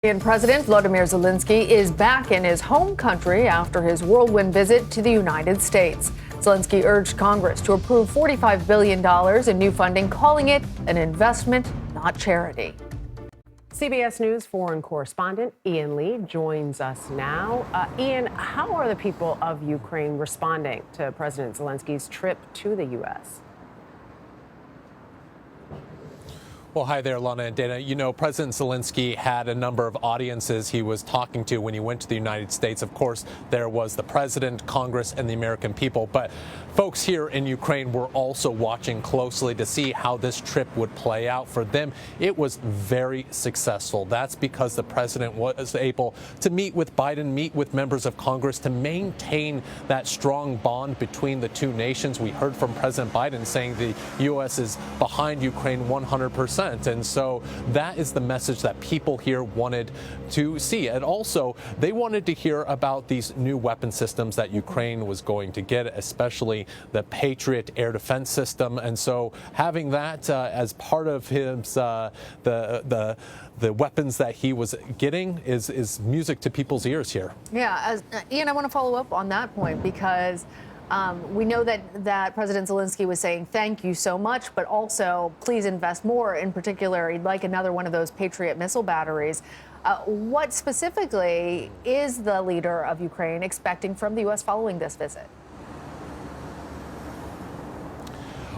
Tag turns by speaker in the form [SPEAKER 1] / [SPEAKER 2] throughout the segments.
[SPEAKER 1] Ukrainian President Volodomyr Zelenskyy is back in his home country after his whirlwind visit to the United States. Zelenskyy urged Congress to approve $45 billion in new funding, calling it an investment, not charity.
[SPEAKER 2] CBS News foreign correspondent Ian Lee joins us now. Ian, how are the people of Ukraine responding to President Zelensky's trip to the U.S.?
[SPEAKER 3] Well, hi there, Lana and Dana. You know, President Zelenskyy had a number of audiences he was talking to when he went to the United States. Of course, there was the president, Congress, and the American people. But folks here in Ukraine were also watching closely to see how this trip would play out. For them, it was very successful. That's because the president was able to meet with Biden, meet with members of Congress to maintain that strong bond between the two nations. We heard from President Biden saying the U.S. is behind Ukraine 100%. And so that is the message that people here wanted to see. And also, they wanted to hear about these new weapon systems that Ukraine was going to get, especially the Patriot air defense system. And so having that as part of his the weapons that he was getting is music to people's ears here.
[SPEAKER 1] Yeah, Ian, I want to follow up on that point because we know that President Zelenskyy was saying thank you so much, but also please invest more. In particular, he'd like another one of those Patriot missile batteries. What specifically is the leader of Ukraine expecting from the U.S. following this visit?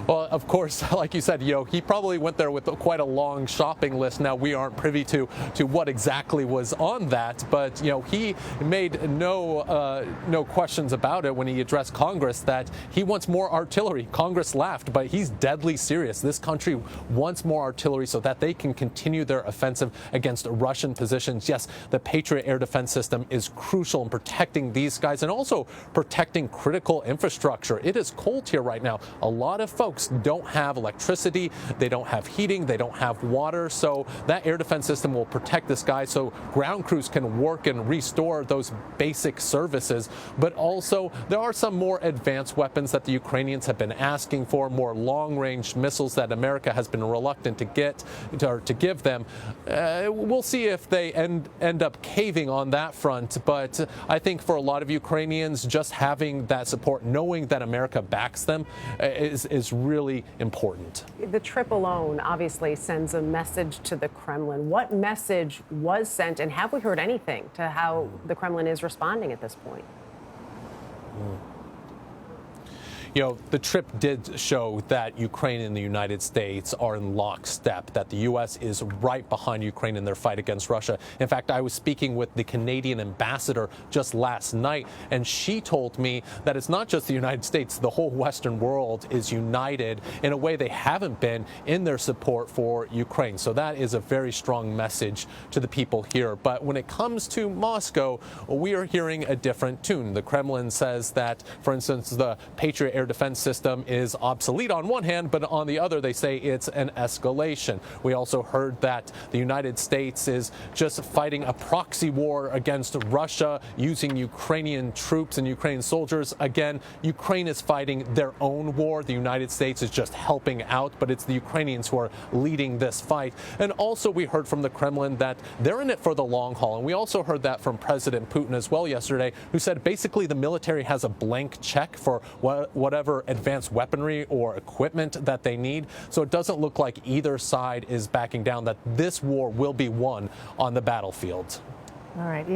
[SPEAKER 3] Well, of course, like you said, he probably went there with quite a long shopping list. Now, we aren't privy to what exactly was on that, but, he made no questions about it when he addressed Congress that he wants more artillery. Congress laughed, but he's deadly serious. This country wants more artillery so that they can continue their offensive against Russian positions. Yes, the Patriot air defense system is crucial in protecting these guys and also protecting critical infrastructure. It is cold here right now. A lot of folks don't have electricity, they don't have heating, they don't have water, so that air defense system will protect this guy so ground crews can work and restore those basic services. But also, there are some more advanced weapons that the Ukrainians have been asking for, more long-range missiles that America has been reluctant to give them. We'll see if they end up caving on that front, but I think for a lot of Ukrainians, just having that support, knowing that America backs them, is really important.
[SPEAKER 2] The trip alone obviously sends a message to the Kremlin. What message was sent, and have we heard anything to how the Kremlin is responding at this point?
[SPEAKER 3] The trip did show that Ukraine and the United States are in lockstep, that the U.S. is right behind Ukraine in their fight against Russia. In fact, I was speaking with the Canadian ambassador just last night, and she told me that it's not just the United States, the whole Western world is united in a way they haven't been in their support for Ukraine. So that is a very strong message to the people here. But when it comes to Moscow, we are hearing a different tune. The Kremlin says that, for instance, the Patriot air defense system is obsolete on one hand, but on the other they say it's an escalation. We also heard that the United States is just fighting a proxy war against Russia using Ukrainian troops and Ukrainian soldiers. Again, Ukraine is fighting their own war. The United States is just helping out, but it's the Ukrainians who are leading this fight. And also we heard from the Kremlin that they're in it for the long haul. And we also heard that from President Putin as well yesterday, who said basically the military has a blank check for whatever advanced weaponry or equipment that they need. So it doesn't look like either side is backing down, that this war will be won on the battlefield.
[SPEAKER 1] All right.